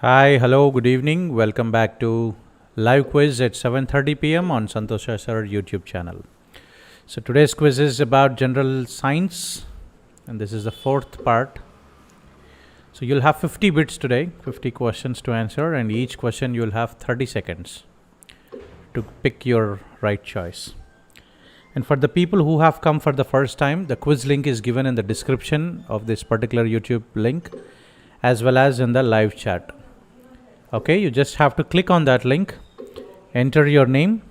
Hi, hello, good evening. Welcome back to live quiz at 7:30 p.m. on Santosha Sir YouTube channel. So today's quiz is about general science, and this is the fourth part. So you'll have 50 bits today, 50 questions to answer, and each question you'll have 30 seconds to pick your right choice. And for the people who have come for the first time, the quiz link is given in the description of this particular YouTube link as well as in the live chat. Okay, you just have to click on that link, enter your name,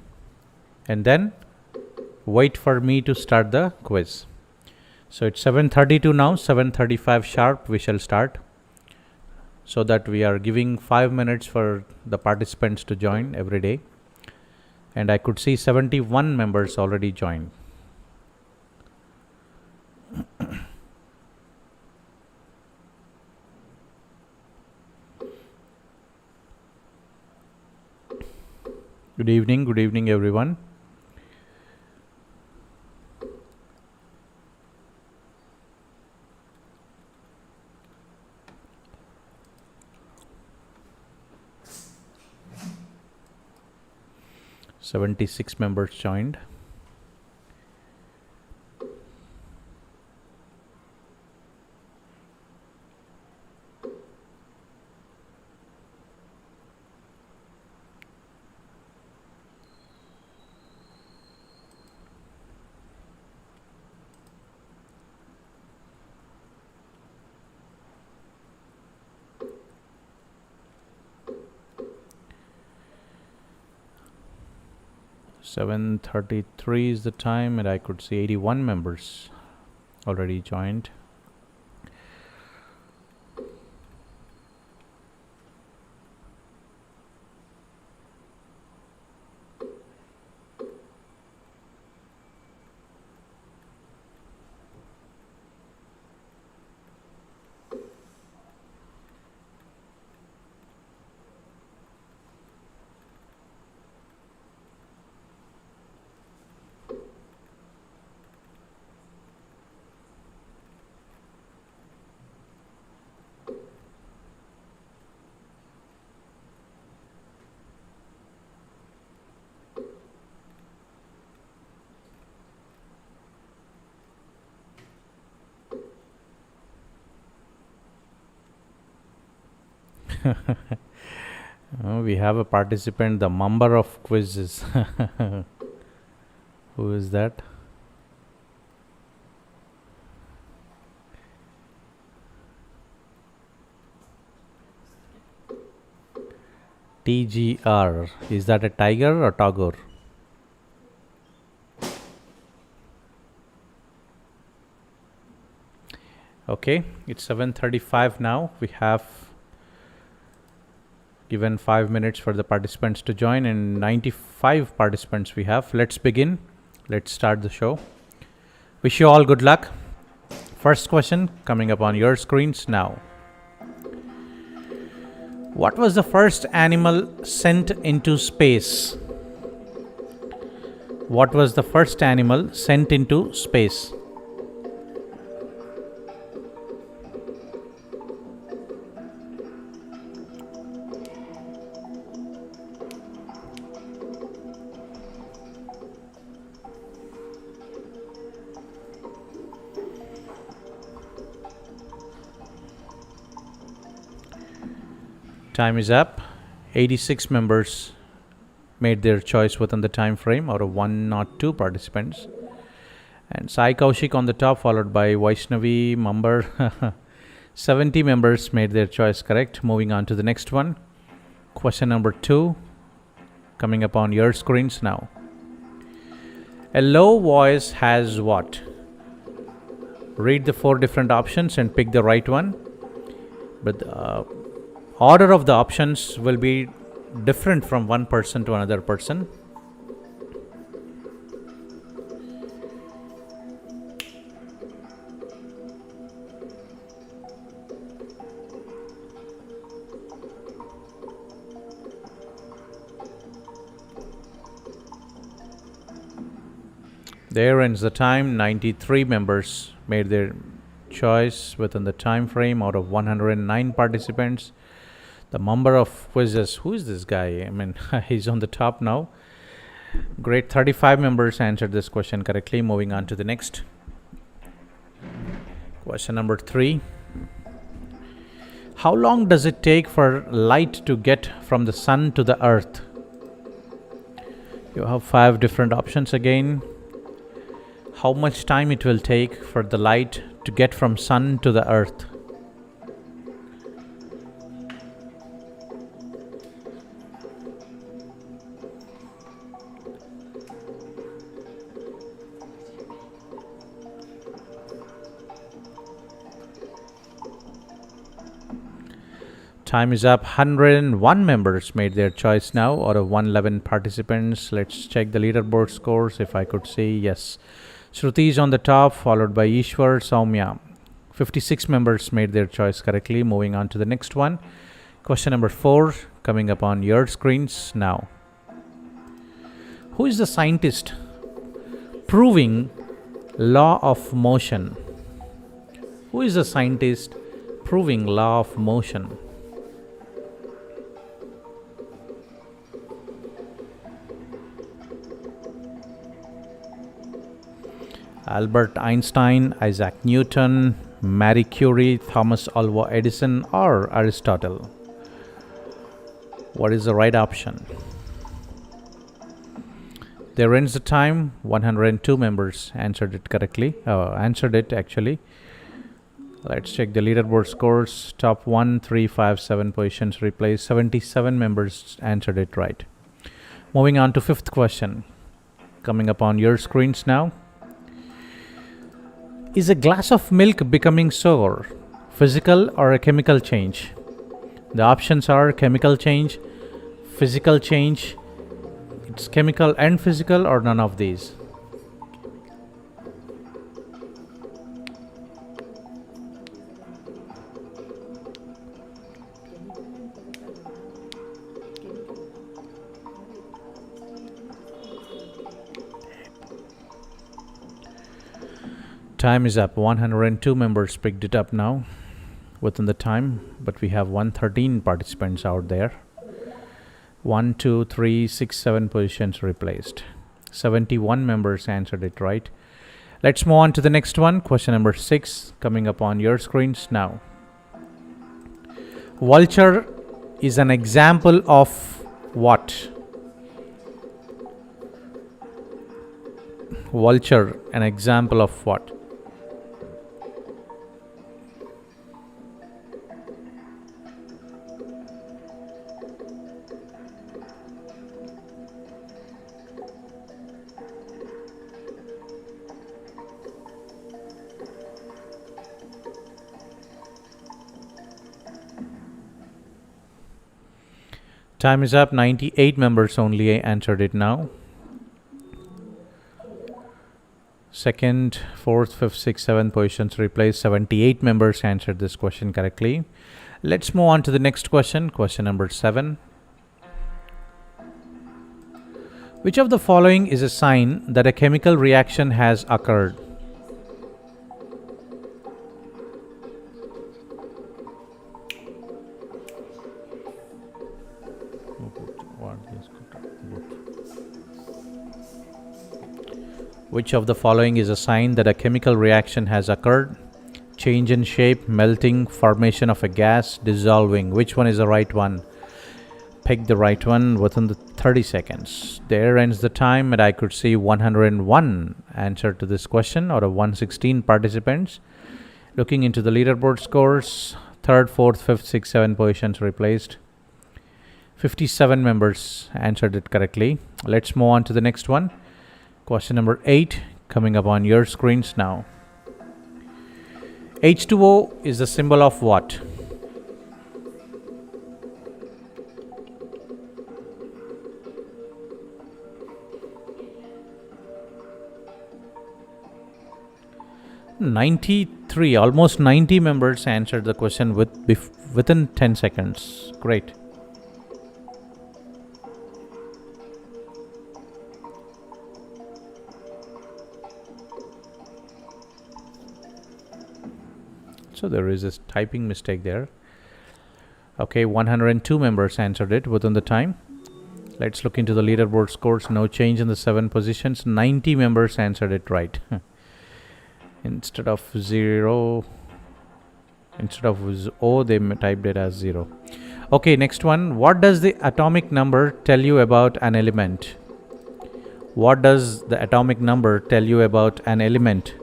and then wait for me to start the quiz. So it's 7:32 now, 7:35 sharp we shall start, so that we are giving 5 minutes for the participants to join every day. And I could see 71 members already joined. Good evening everyone. "76 members joined. "7:33 is the time, and I could see 81 members already joined. We have a participant, the member of quizzes. Who is that? TGR. Is that a tiger or Tagore? Okay, it's 7:35 now. We have given 5 minutes for the participants to join, and 95 participants we have. Let's begin. Let's start the show. Wish you all good luck. First question coming up on your screens now. What was the first animal sent into space? What was the first animal sent into space? Time is up. 86 members made their choice within the time frame out of 102 participants. And Sai Kaushik on the top, followed by Vaishnavi, Mambar. 70 members made their choice correct. Moving on to the next one. Question number 2 coming up on your screens now. A low voice has what? Read the 4 different options and pick the right one. But order of the options will be different from one person to another person. There ends the time. 93 members made their choice within the time frame out of 109 participants. The number of quizzes. Who is this guy? I mean, he's on the top now. Great. 35 members answered this question correctly. Moving on to the next. Question number 3. How long does it take for light to get from the sun to the earth? You have 5 different options again. How much time it will take for the light to get from sun to the earth? Time is up. 101 members made their choice now, out of 111 participants. Let's check the leaderboard scores. If I could see, yes. Shruti is on the top, followed by Ishwar, Soumya. 56 members made their choice correctly. Moving on to the next one. Question number 4, coming up on your screens now. Who is the scientist proving law of motion? Who is the scientist proving law of motion? Albert Einstein, Isaac Newton, Marie Curie, Thomas Alva Edison, or Aristotle? What is the right option? There ends the time. 102 members answered it correctly. Actually. Let's check the leaderboard scores. Top 1, 3, 5, 7 positions replaced. 77 members answered it right. Moving on to 5th question. Coming up on your screens now. Is a glass of milk becoming sour? Physical or a chemical change? The options are chemical change, physical change, it's chemical and physical, or none of these. Time is up. 102 members picked it up now within the time, but we have 113 participants out there. 1, 2, 3, 6, 7 positions replaced. 71 members answered it right. Let's move on to the next one. Question number 6 coming up on your screens now. Vulture is an example of what? Vulture, an example of what? Time is up. 98 members only answered it now. 2nd, 4th, 5th, 6th, 7th positions replaced. 78 members answered this question correctly. Let's move on to the next question. Question number 7. Which of the following is a sign that a chemical reaction has occurred? Which of the following is a sign that a chemical reaction has occurred? Change in shape, melting, formation of a gas, dissolving. Which one is the right one? Pick the right one within the 30 seconds. There ends the time, and I could see 101 answered to this question out of 116 participants. Looking into the leaderboard scores, 3rd, 4th, 5th, 6th, 7 positions replaced. 57 members answered it correctly. Let's move on to the next one. Question number 8 coming up on your screens now. H2O is the symbol of what? Almost 90 members answered the question within 10 seconds. Great. So there is a typing mistake there. Okay, 102 members answered it within the time. Let's look into the leaderboard scores. No change in the 7 positions. 90 members answered it right. Instead of 0, instead of O, they typed it as 0. Okay, next one. What does the atomic number tell you about an element? What does the atomic number tell you about an element?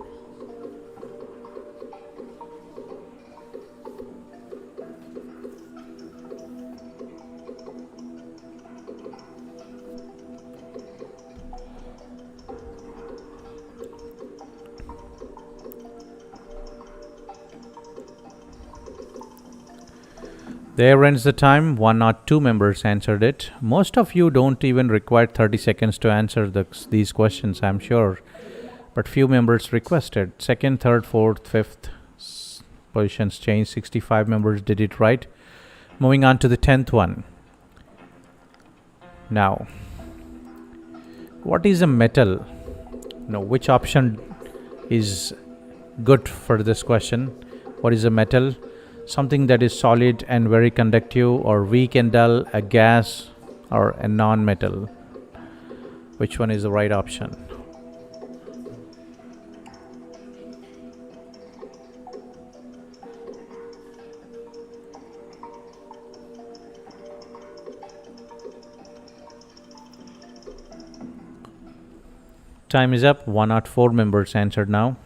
There ends the time. 102 members answered it. Most of you don't even require 30 seconds to answer these questions, I'm sure. But few members requested. Second, third, fourth, fifth positions changed. 65 members did it right. Moving on to the 10th one. Now, what is a metal? No, which option is good for this question? What is a metal? Something that is solid and very conductive, or weak and dull, a gas, or a non-metal. Which one is the right option? Time is up. 104 members answered now.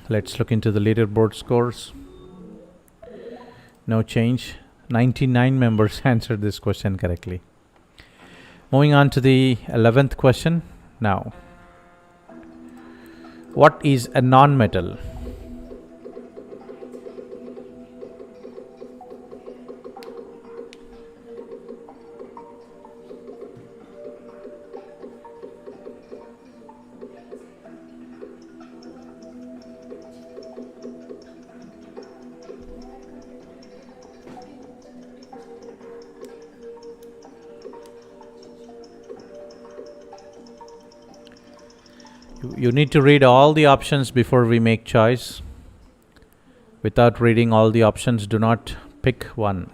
Let's look into the leaderboard scores. No change. 99 members answered this question correctly. Moving on to the 11th question. Now, what is a non-metal? You need to read all the options before we make choice. Without reading all the options, do not pick one.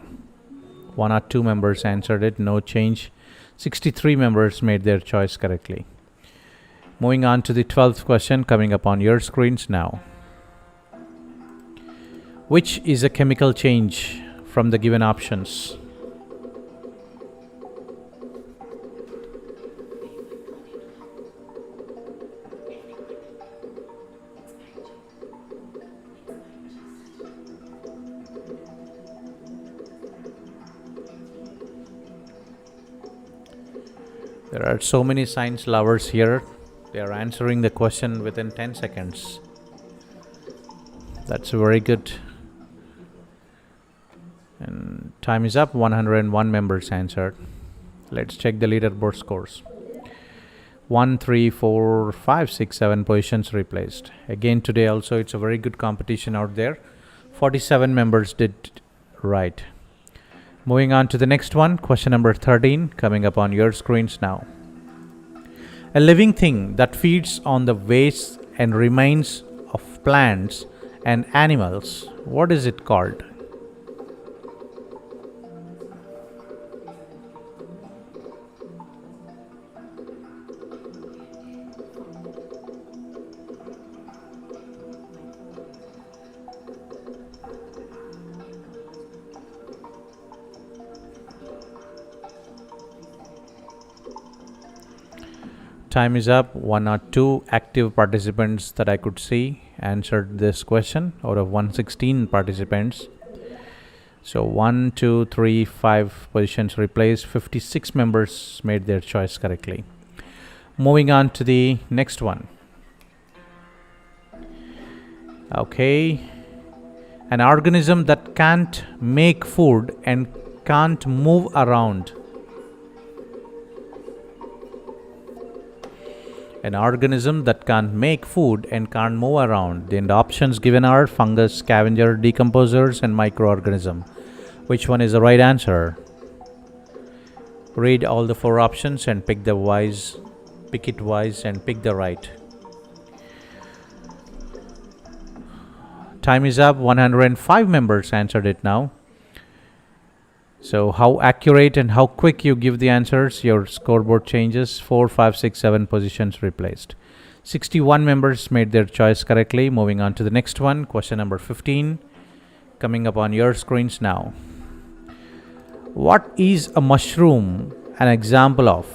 102 members answered it. No change. 63 members made their choice correctly. Moving on to the 12th question coming up on your screens now. Which is a chemical change from the given options? There are so many science lovers here. They are answering the question within 10 seconds. That's very good. And time is up. 101 members answered. Let's check the leaderboard scores. 1, 3, 4, 5, 6, 7 positions replaced. Again today also it's a very good competition out there. 47 members did right. Moving on to the next one, question number 13 coming up on your screens now. A living thing that feeds on the waste and remains of plants and animals. What is it called? Time is up. 102 active participants that I could see answered this question out of 116 participants. So 1, 2, 3, 5 positions replaced. 56 members made their choice correctly. Moving on to the next one. Okay. An organism that can't make food and can't move around. An organism that can't make food and can't move around. The options given are fungus, scavenger, decomposers, and microorganism. Which one is the right answer? Read all the 4 options and pick it wise and pick the right. Time is up. 105 members answered it now. So how accurate and how quick you give the answers, your scoreboard changes. 4, 5, 6, 7 positions replaced. 61 members made their choice correctly. Moving on to the next one, question number 15, coming up on your screens now. What is a mushroom an example of?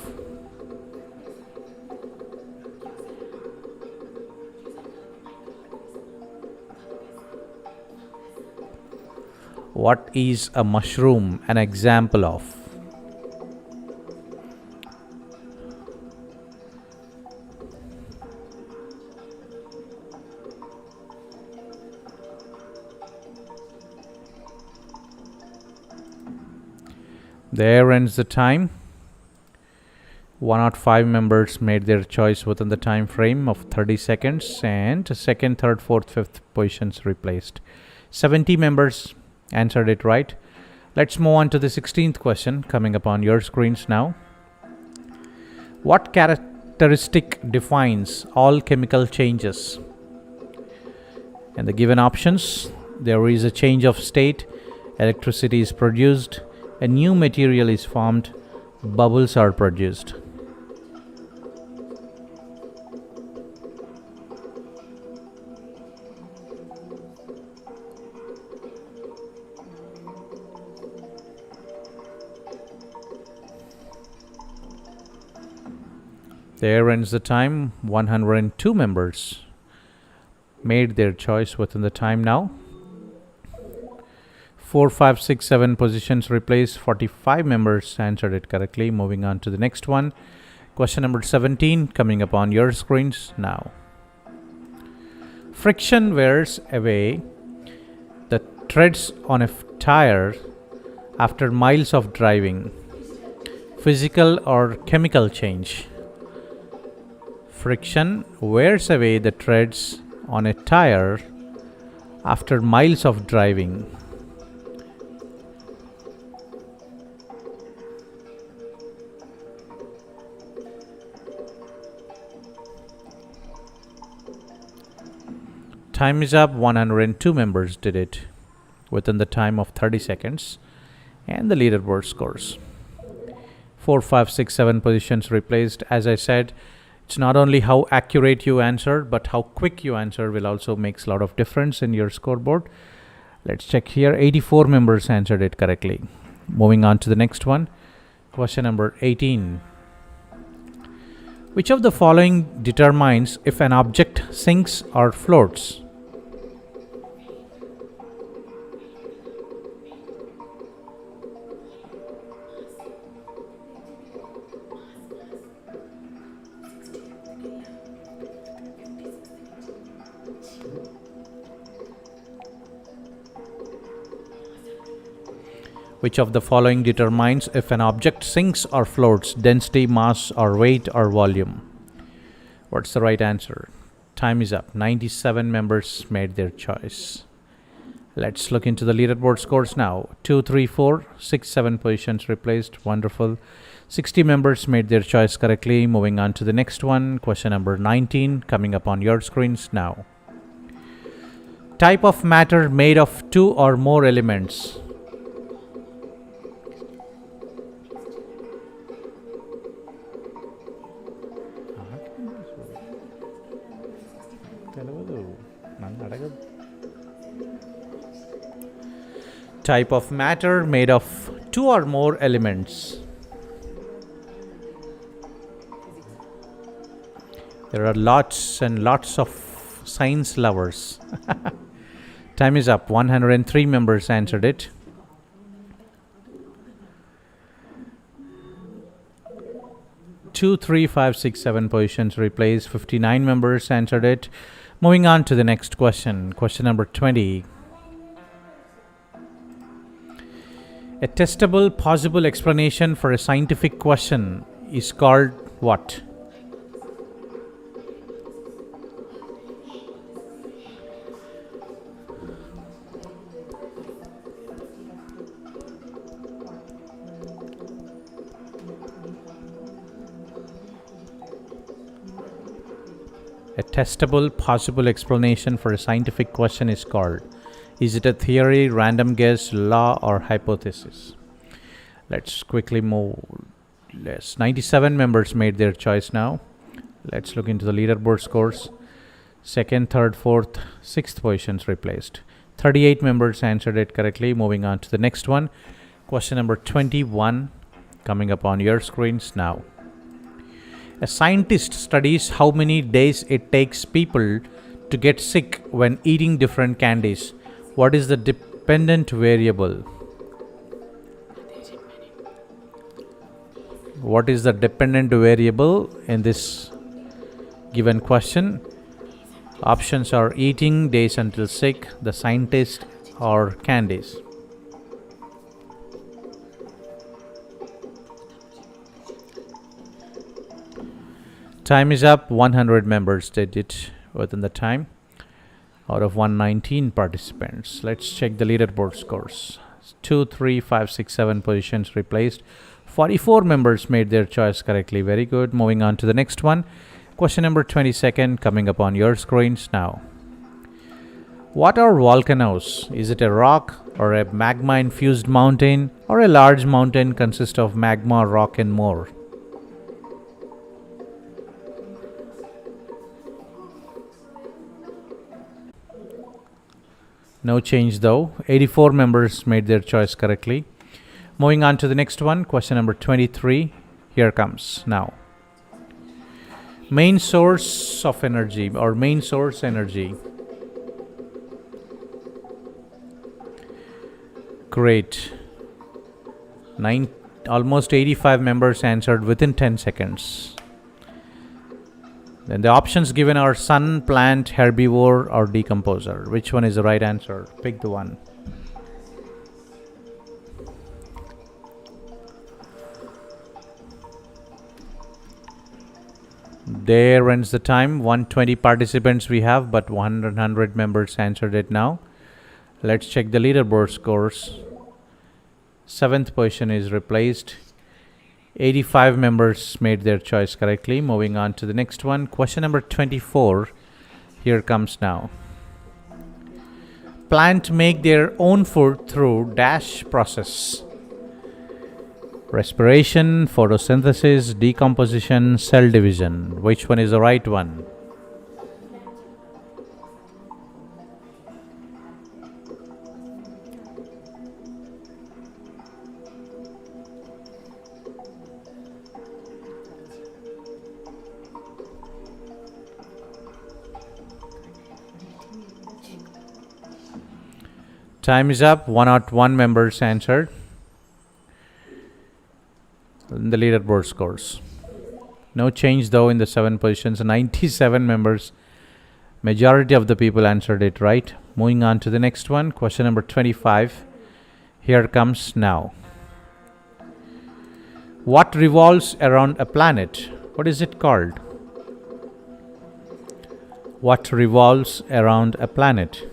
What is a mushroom an example of? There ends the time. 105 members made their choice within the time frame of 30 seconds, and second, third, fourth, fifth positions replaced. 70 members answered it right. Let's move on to the 16th question coming up on your screens now. What characteristic defines all chemical changes? And the given options: there is a change of state, electricity is produced, a new material is formed, bubbles are produced. There ends the time. 102 members made their choice within the time now. 4, 5, 6, 7 positions replaced. 45 members answered it correctly. Moving on to the next one. Question number 17 coming up on your screens now. Friction wears away the treads on a tire after miles of driving. Physical or chemical change? Friction wears away the treads on a tire after miles of driving. Time is up. 102 members did it within the time of 30 seconds. And the leaderboard scores: 4, 5, 6, 7 positions replaced. As I said, it's not only how accurate you answer, but how quick you answer will also makes a lot of difference in your scoreboard. Let's check here. 84 members answered it correctly. Moving on to the next one. Question number 18. Which of the following determines if an object sinks or floats? Which of the following determines if an object sinks or floats? Density, mass, or weight, or volume? What's the right answer? Time is up. 97 members made their choice. Let's look into the leaderboard scores now. 2, 3, 4, 6, 7 positions replaced. Wonderful. 60 members made their choice correctly. Moving on to the next one. Question number 19 coming up on your screens now. Type of matter made of 2 or more elements. Type of matter made of 2 or more elements. There are lots and lots of science lovers. Time is up. 103 members answered it. Two, 3, 5, 6, 7 positions replaced. 59 members answered it. Moving on to the next question. Question number 20. A testable possible explanation for a scientific question is called what? A testable possible explanation for a scientific question is called. Is it a theory, random guess, law, or hypothesis? Let's quickly move. Yes, 97 members made their choice now. Let's look into the leaderboard scores. Second, third, fourth, sixth positions replaced. 38 members answered it correctly. Moving on to the next one. Question number 21 coming up on your screens now. A scientist studies how many days it takes people to get sick when eating different candies. What is the dependent variable? What is the dependent variable in this given question? Options are eating days until sick, the scientist, or candies. Time is up. 100 members did it within the time out of 119 participants. Let's check the leaderboard scores. 2, 3, 5, 6, 7 positions replaced. 44 members made their choice correctly. Very good. Moving on to the next one. Question number 22nd coming up on your screens now. What are volcanoes? Is it a rock or a magma infused mountain or a large mountain consists of magma, rock and more? No change though. 84 members made their choice correctly. Moving on to the next one. Question number 23. Here comes now. Main source of energy or main source energy. Great. Almost 85 members answered within 10 seconds. Then the options given are sun, plant, herbivore, or decomposer. Which one is the right answer? Pick the one. There ends the time. 120 participants we have, but 100 members answered it now. Let's check the leaderboard scores. 7th position is replaced. 85 members made their choice correctly. Moving on to the next one. Question number 24. Here comes now. Plant make their own food through dash process. Respiration, photosynthesis, decomposition, cell division. Which one is the right one? Time is up. 101 members answered. In the leaderboard scores. No change though in the 7 positions. 97 members. Majority of the people answered it right. Moving on to the next one. Question number 25. Here comes now. What revolves around a planet? What is it called? What revolves around a planet?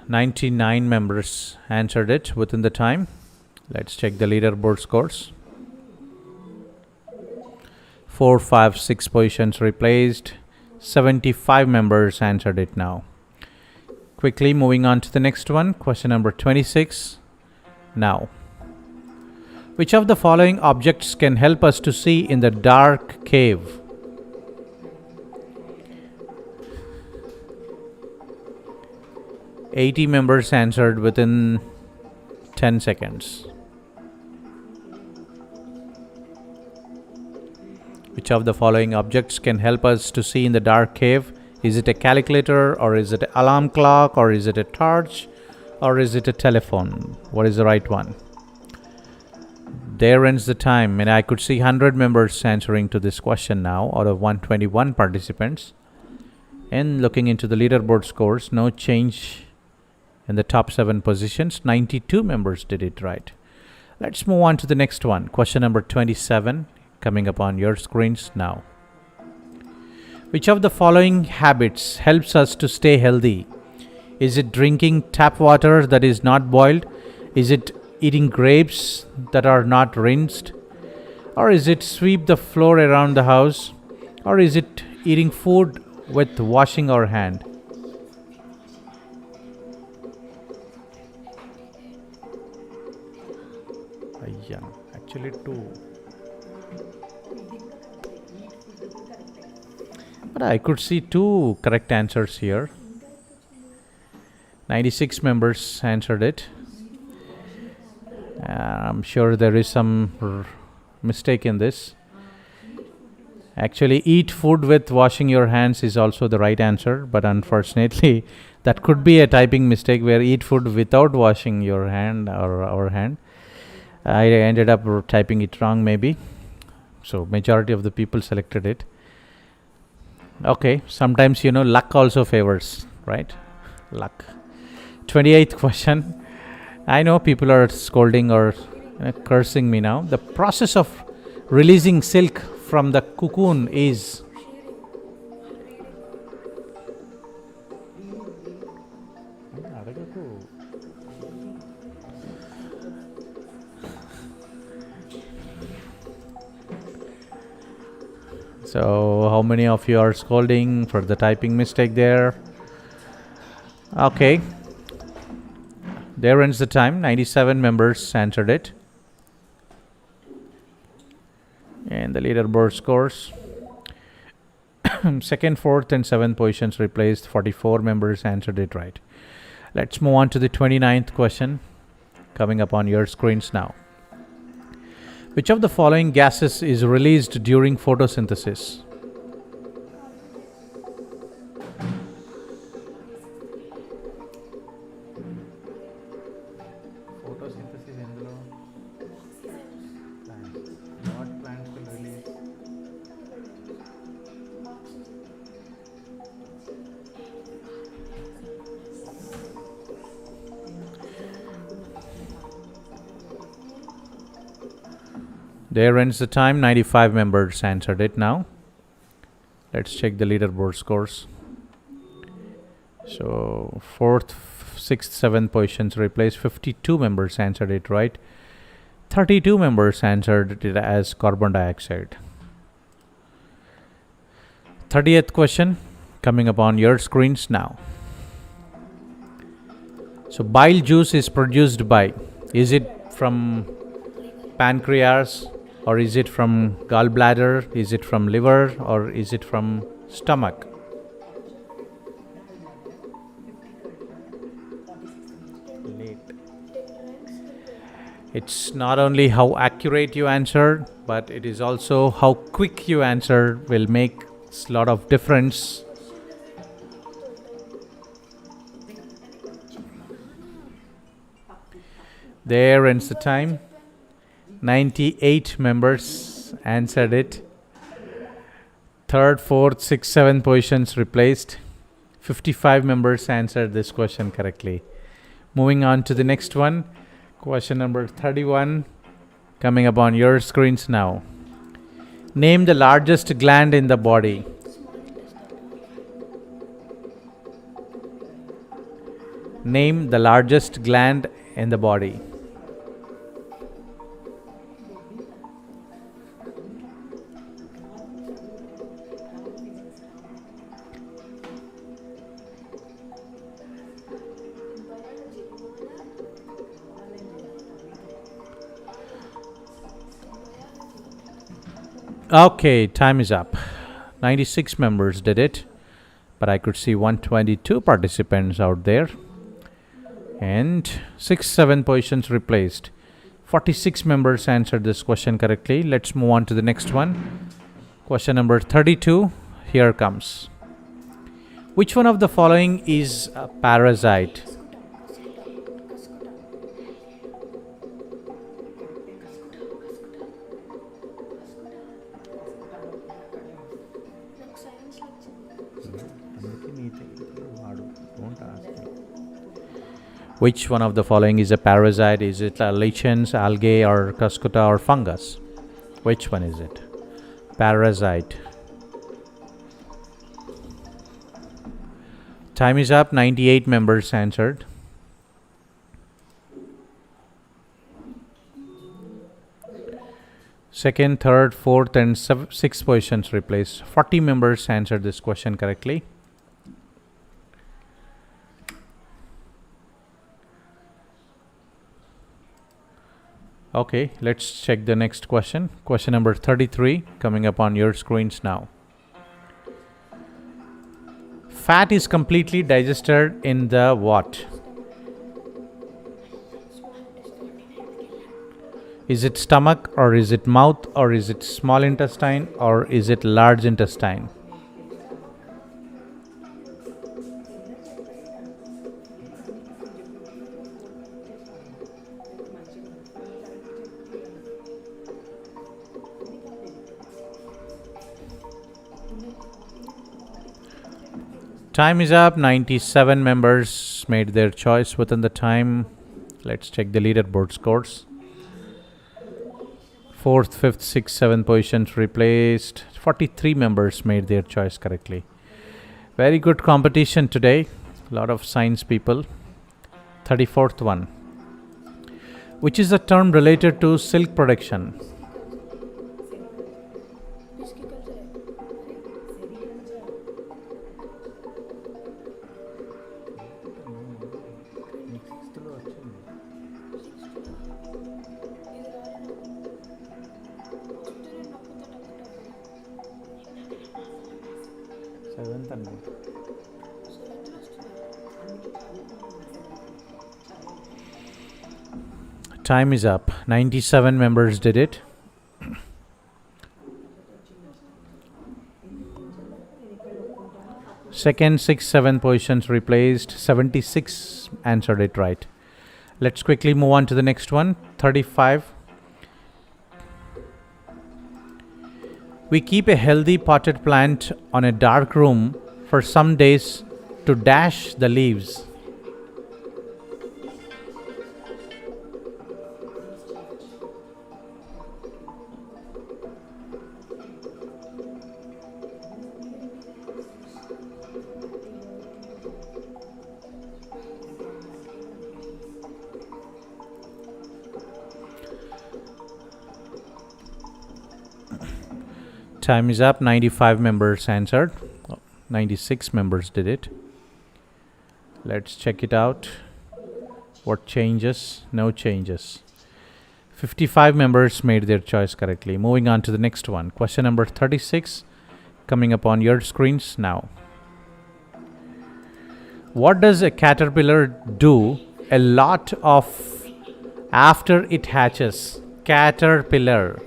Ninety-nine members answered it within the time. Let's check the leaderboard scores. 4, 5, 6 positions replaced. 75 members answered it now. Quickly moving on to the next one. Question number 26. Now, which of the following objects can help us to see in the dark cave? Eighty members answered within 10 seconds. Which of the following objects can help us to see in the dark cave? Is it a calculator, or is it an alarm clock, or is it a torch, or is it a telephone? What is the right one? There ends the time, and I could see 100 members answering to this question now out of 121 participants. And looking into the leaderboard scores, no change in the top 7 positions. 92 members did it right. Let's move on to the next one. Question number 27 coming up on your screens now. Which of the following habits helps us to stay healthy? Is it drinking tap water that is not boiled? Is it eating grapes that are not rinsed? Or is it sweep the floor around the house? Or is it eating food with washing our hand? Yeah, actually two. But I could see two correct answers here. 96 members answered it. I'm sure there is some mistake in this. Actually, eat food with washing your hands is also the right answer, but unfortunately, that could be a typing mistake where eat food without washing your hand or our hand. I ended up typing it wrong, maybe. So, majority of the people selected it. Okay, sometimes luck also favors, right? Luck. 28th question. I know people are scolding or cursing me now. The process of releasing silk from the cocoon is. So, how many of you are scolding for the typing mistake there? Okay. There ends the time. 97 members answered it. And the leaderboard scores. Second, fourth, and seventh positions replaced. 44 members answered it right. Let's move on to the 29th question coming up on your screens now. Which of the following gases is released during photosynthesis? Photosynthesis ఎందులో plants. What plants will release? There ends the time. 95 members answered it now. Let's check the leaderboard scores. So, fourth, sixth, seventh positions replaced. 52 members answered it right. 32 members answered it as carbon dioxide. 30th question coming up on your screens now. So, bile juice is produced by, is it from pancreas, or is it from gallbladder, is it from liver, or is it from stomach? Late. It's not only how accurate you answer, but it is also how quick you answer will make a lot of difference. There ends the time. 98 members answered it. Third, fourth, sixth, seventh positions replaced. 55 members answered this question correctly. Moving on to the next one. Question number 31 coming up on your screens now. Name the largest gland in the body. Name the largest gland in the body. Okay, time is up. 96 members did it, but I could see 122 participants out there. And 6, 7 positions replaced. 46 members answered this question correctly. Let's move on to the next one. Question number 32. Here comes. Which one of the following is a parasite? Which one of the following is a parasite? Is it lichens, algae, or cuscuta, or fungus? Which one is it? Parasite. Time is up. 98 members answered. Second, third, fourth, and sixth positions replaced. 40 members answered this question correctly. Okay, let's check the next question. Question number 33 coming up on your screens now. Fat is completely digested in the what? Is it stomach, or is it mouth, or is it small intestine, or is it large intestine? Time is up. 97 members made their choice within the time. Let's check the leaderboard scores. Fourth, fifth, sixth, seventh positions replaced. 43 members made their choice correctly. Very good competition today. A lot of science people. 34th one. Which is a term related to silk production? Time is up. 97 members did it. Second, sixth, seventh positions replaced. 76 answered it right. Let's quickly move on to the next one. 35. We keep a healthy potted plant on a dark room for some days to dash the leaves. Time is up. 95 members answered. 96 members did it. Let's check it out. What changes? No changes. 55 members made their choice correctly. Moving on to the next one. Question number 36 coming up on your screens now. What does a caterpillar do a lot of after it hatches? Caterpillar.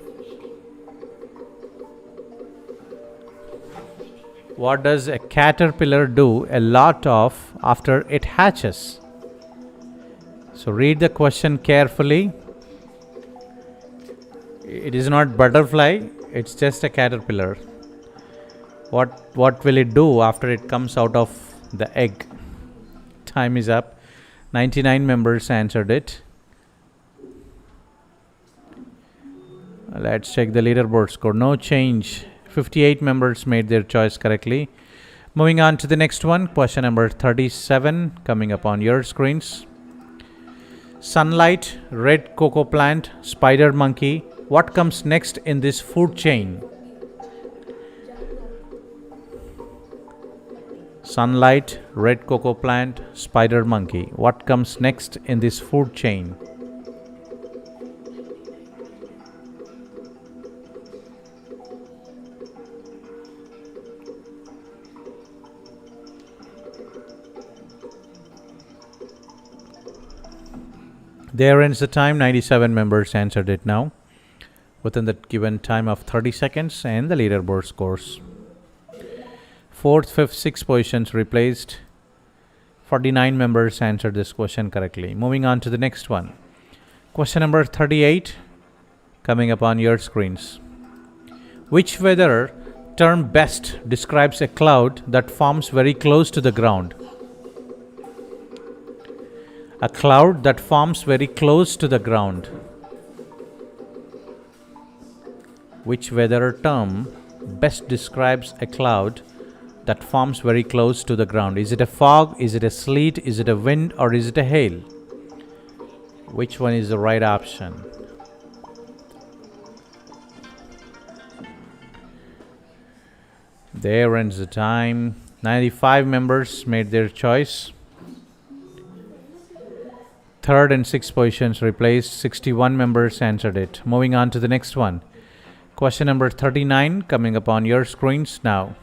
What does a caterpillar do a lot of after it hatches? So read the question carefully. It is not butterfly, it's just a caterpillar. What will it do after it comes out of the egg? Time is up. 99 members answered it. Let's check the leaderboard score. No change. 58 members made their choice correctly. Moving on to the next one. Question number 37 coming up on your screens. Sunlight, red cocoa plant, spider monkey. What comes next in this food chain? Sunlight, red cocoa plant, spider monkey. What comes next in this food chain? There ends the time. 97 members answered it now within the given time of 30 seconds, and the leaderboard scores. Fourth, fifth, sixth positions replaced. 49 members answered this question correctly. Moving on to the next one. Question number 38 coming up on your screens. Which weather term best describes a cloud that forms very close to the ground? A cloud that forms very close to the ground. Which weather term best describes a cloud that forms very close to the ground? Is it a fog? Is it a sleet? Is it a wind? Or is it a hail? Which one is the right option? There ends the time. 95 members made their choice. Third and sixth positions replaced. 61 members answered it. Moving on to the next one. Question number 39 coming up on your screens now.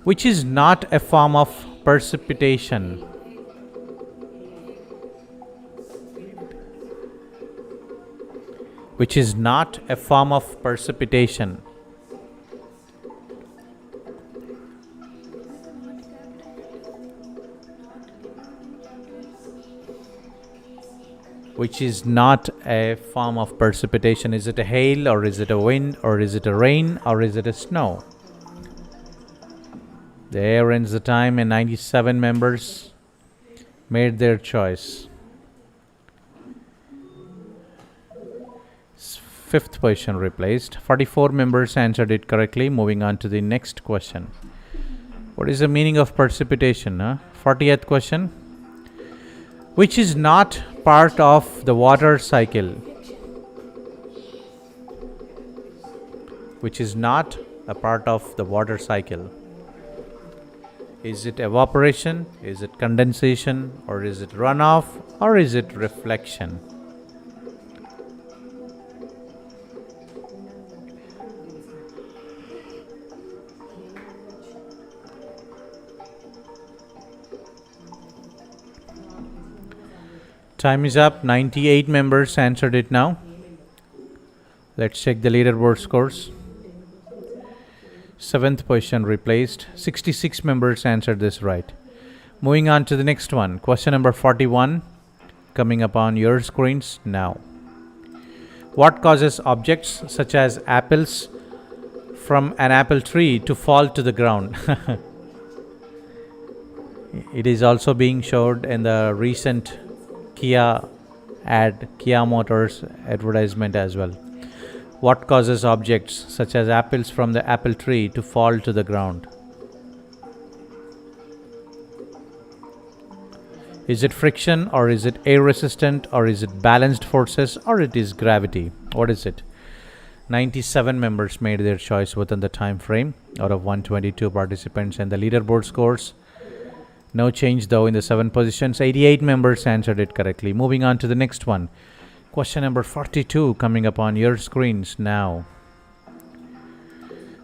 Which is not a form of precipitation? Which is not a form of precipitation? Which is not a form of precipitation? Is it a hail, or is it a wind, or is it a rain, or is it a snow? There ends the time, and 97 members made their choice. Fifth position replaced. 44 members answered it correctly. Moving on to the next question. What is the meaning of precipitation? 40th question. Which is not part of the water cycle? Which is not a part of the water cycle? Is it evaporation? Is it condensation? Or is it runoff? Or is it reflection? Time is up. 98 members answered it now. Let's check the leaderboard scores. Seventh position replaced. 66 members answered this right. Moving on to the next one. Question number 41 coming up on your screens now. What causes objects such as apples from an apple tree to fall to the ground? It is also being showed in the recent Kia Motors advertisement as well. What causes objects such as apples from the apple tree to fall to the ground? Is it friction, or is it air resistant, or is it balanced forces, or it is gravity? What is it? 97 members made their choice within the time frame out of 122 participants, and the leaderboard scores. No change though in the 7 positions. 88 members answered it correctly. Moving on to the next one. Question number 42 coming up on your screens now.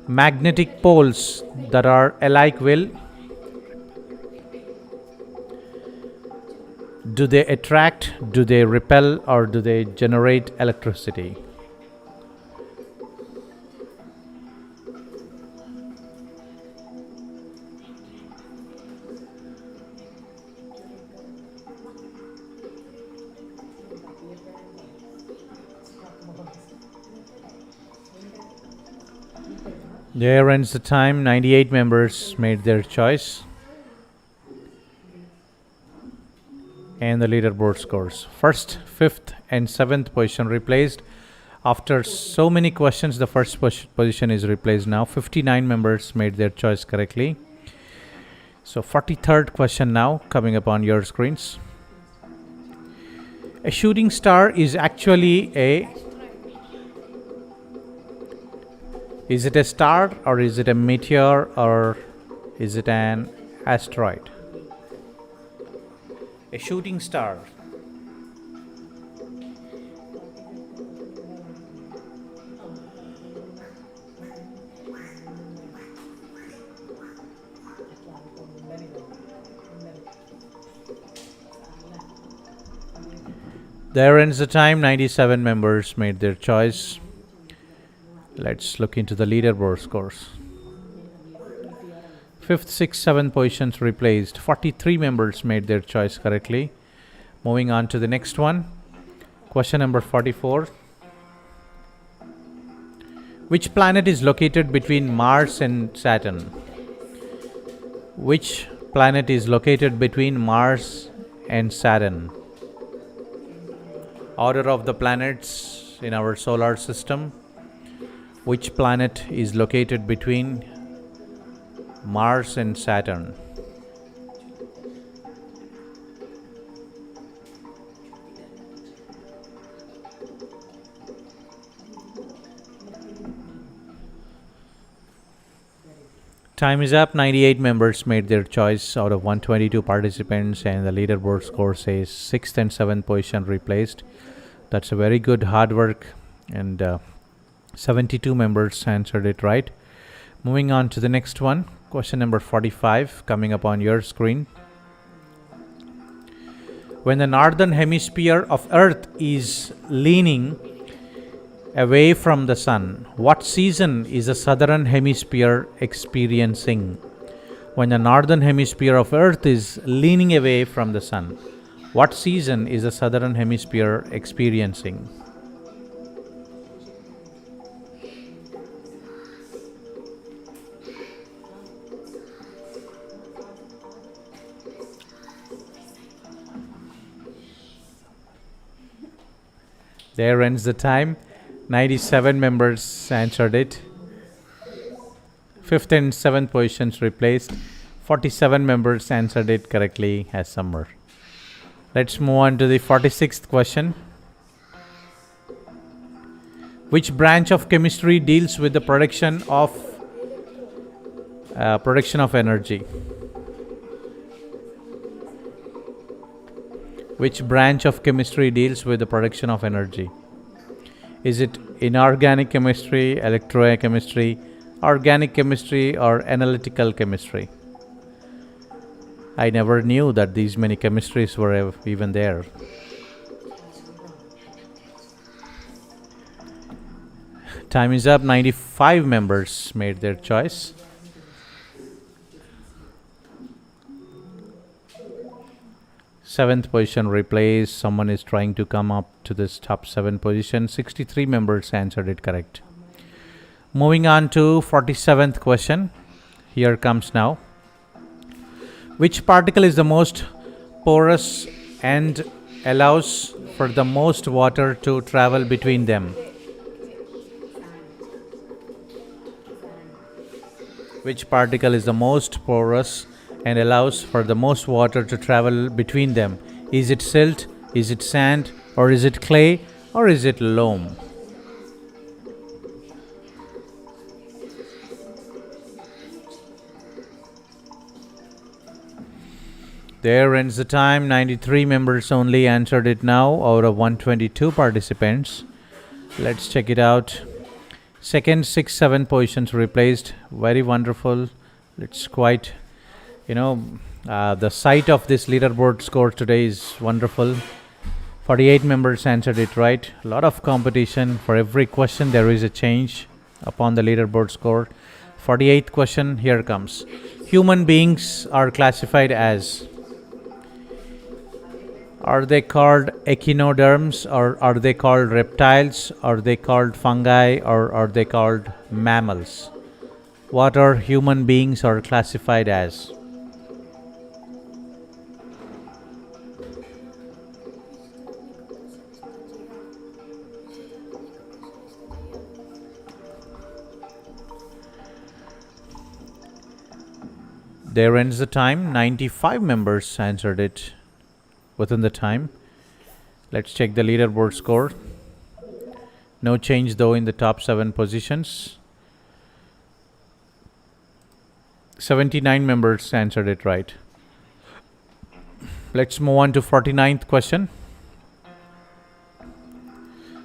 Magnetic poles that are alike will. Do they attract, do they repel, or do they generate electricity? There ends the time. 98 members made their choice. And the leaderboard scores. First, fifth, and seventh position replaced. After so many questions, the first position is replaced now. 59 members made their choice correctly. So 43rd question now coming up on your screens. A shooting star is actually a. Is it a star, or is it a meteor, or is it an asteroid? A shooting star. There ends the time. 97 members made their choice. Let's look into the leaderboard scores. 5th, 6th, 7th positions replaced. 43 members made their choice correctly. Moving on to the next one. Question number 44. Which planet is located between Mars and Saturn? Which planet is located between Mars and Saturn? Order of the planets in our solar system. Which planet is located between Mars and Saturn. Time is up. 98 members made their choice out of 122 participants, and the leaderboard score says 6th and 7th position replaced. That's a very good hard work, and 72 members answered it right. Moving on to the next one, question number 45 coming up on your screen. When the northern hemisphere of Earth is leaning away from the sun, what season is the southern hemisphere experiencing? When the northern hemisphere of Earth is leaning away from the sun, what season is the southern hemisphere experiencing? There ends the time. 97 members answered it. 5th and 7th positions replaced. 47 members answered it correctly as summer. Let's move on to the 46th question. Which branch of chemistry deals with the production of energy? Which branch of chemistry deals with the production of energy? Is it inorganic chemistry, electrochemistry, organic chemistry, or analytical chemistry? I never knew that these many chemistries were even there. Time is up. 95 members made their choice. Seventh position replaced. Someone is trying to come up to this top 7 position. 63 members answered it correct. Moving on to 47th question. Here comes now. Which particle is the most porous and allows for the most water to travel between them? Which particle is the most porous and allows for the most water to travel between them? Is it silt, is it sand, or is it clay, or is it loam? There ends the time. 93 members only answered it now out of 122 participants. Let's check it out. 2nd, 6th, 7th positions replaced. Very wonderful. It's quite, the sight of this leaderboard score today is wonderful. 48 members answered it right. A lot of competition. For every question there is a change upon the leaderboard score. 48th question, here comes. Human beings are classified as: are they called echinoderms, or are they called reptiles, are they called fungi, or are they called mammals? What are human beings are classified as? There ends the time. 95 members answered it within the time. Let's check the leaderboard score. No change though in the top 7 positions. 79 members answered it right. Let's move on to 49th question.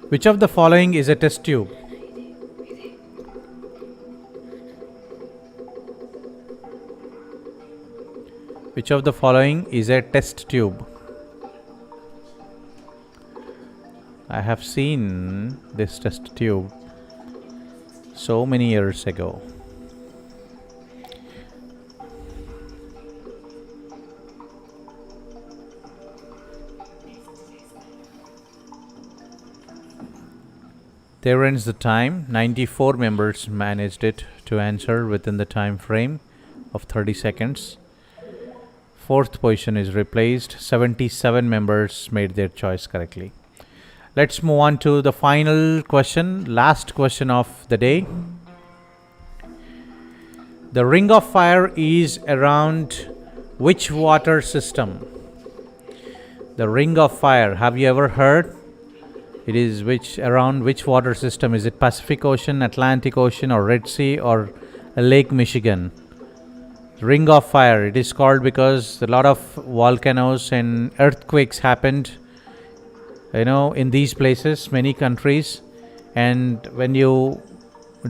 Which of the following is a test tube? Which of the following is a test tube? I have seen this test tube so many years ago. There ends the time. 94 members managed it to answer within the time frame of 30 seconds. 4th position is replaced. 77 members made their choice correctly. Let's move on to the final question, last question of the day. The ring of fire is around which water system? The ring of fire, have you ever heard? It is around which water system? Is it Pacific Ocean, Atlantic Ocean, or Red Sea, or Lake Michigan? Ring of fire, it is called because a lot of volcanoes and earthquakes happened, in these places, many countries. And when you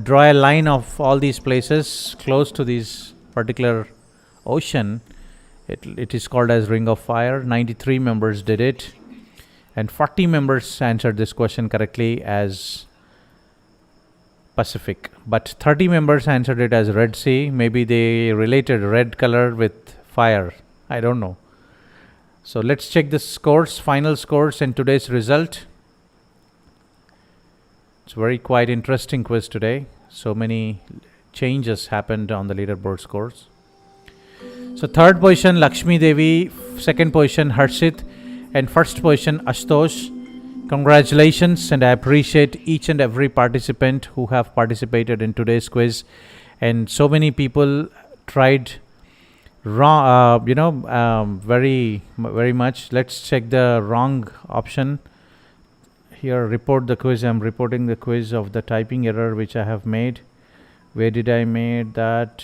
draw a line of all these places close to this particular ocean, it is called as ring of fire. 93 members did it, and 40 members answered this question correctly as Pacific, but 30 members answered it as Red Sea. Maybe they related red color with fire, I don't know. So let's check the scores, final scores, and today's result. It's very quite interesting quiz today. So many changes happened on the leaderboard scores. So third position Lakshmi Devi, second position Harshit, and first position Ashtosh. Congratulations, and I appreciate each and every participant who have participated in today's quiz. And so many people tried wrong, very much. Let's check the wrong option. Here, report the quiz. I'm reporting the quiz of the typing error which I have made. Where did I made that?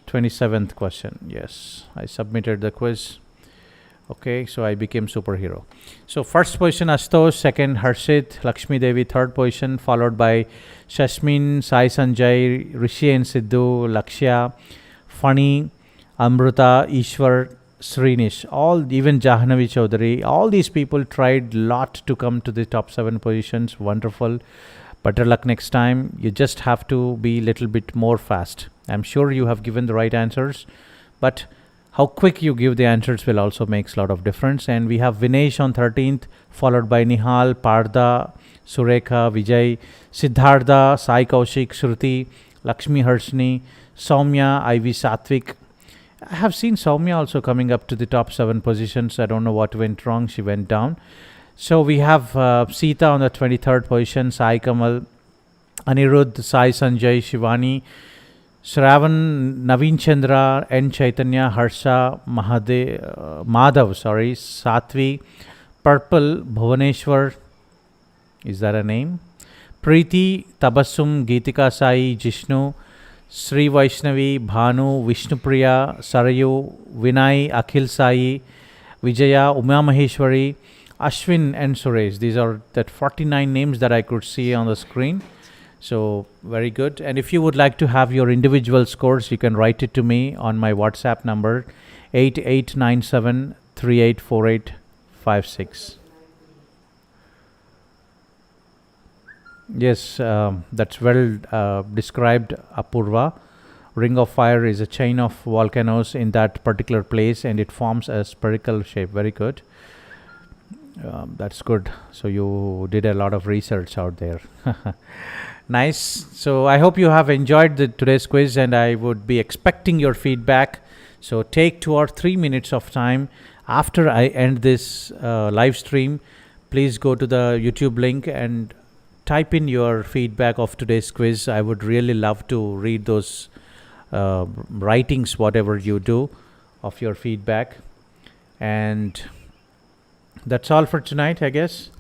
27th question. Yes, I submitted the quiz. Okay, so I became superhero. So first position Astosh, second Harshit, Lakshmi Devi, third position, followed by Shashmin, Sai Sanjay, Rishi and Sidhu, Lakshya, Fani, Amruta, Ishwar, Srinish, all, even Jahnavi Chaudhary, all these people tried lot to come to the top 7 positions. Wonderful. Better luck next time. You just have to be little bit more fast. I'm sure you have given the right answers, but how quick you give the answers will also makes a lot of difference. And we have Vinesh on 13th, followed by Nihal, Partha, Surekha, Vijay, Siddhartha, Sai Kaushik, Shruti, Lakshmi Harshni, Soumya, Ivy Satvik. I have seen Soumya also coming up to the top 7 positions. I don't know what went wrong. She went down. So we have Sita on the 23rd position, Sai Kamal, Anirudh, Sai Sanjay, Shivani, Shravan, Naveen Chandra, N. Chaitanya, Harsha, Madhav, Satvi, Purple, Bhuvaneshwar, is that a name? Preeti, Tabassum, Geetika Sai, Jishnu, Sri Vaishnavi, Bhanu, Vishnupriya, Sarayu, Vinay, Akhil Sai, Vijaya, Uma Maheshwari, Ashwin and Suresh. These are that 49 names that I could see on the screen. So very good. And if you would like to have your individual scores, you can write it to me on my WhatsApp number 8897384856. Yes, that's well described, Apurva. Ring of fire is a chain of volcanoes in that particular place, and it forms a spherical shape. Very good. That's good. So you did a lot of research out there. Nice. So I hope you have enjoyed today's quiz, and I would be expecting your feedback. So take 2 or 3 minutes of time after I end this live stream. Please go to the YouTube link and type in your feedback of today's quiz. I would really love to read those writings, whatever you do, of your feedback. And that's all for tonight, I guess.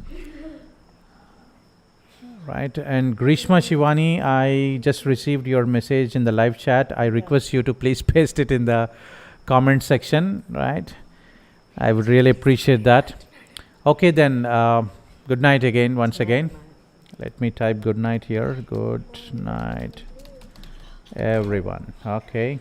Right. And Grishma Shivani, I just received your message in the live chat. I request you to please paste it in the comment section. Right. I would really appreciate that. Okay, then. Good night again, once again. Let me type good night here. Good night, everyone. Okay.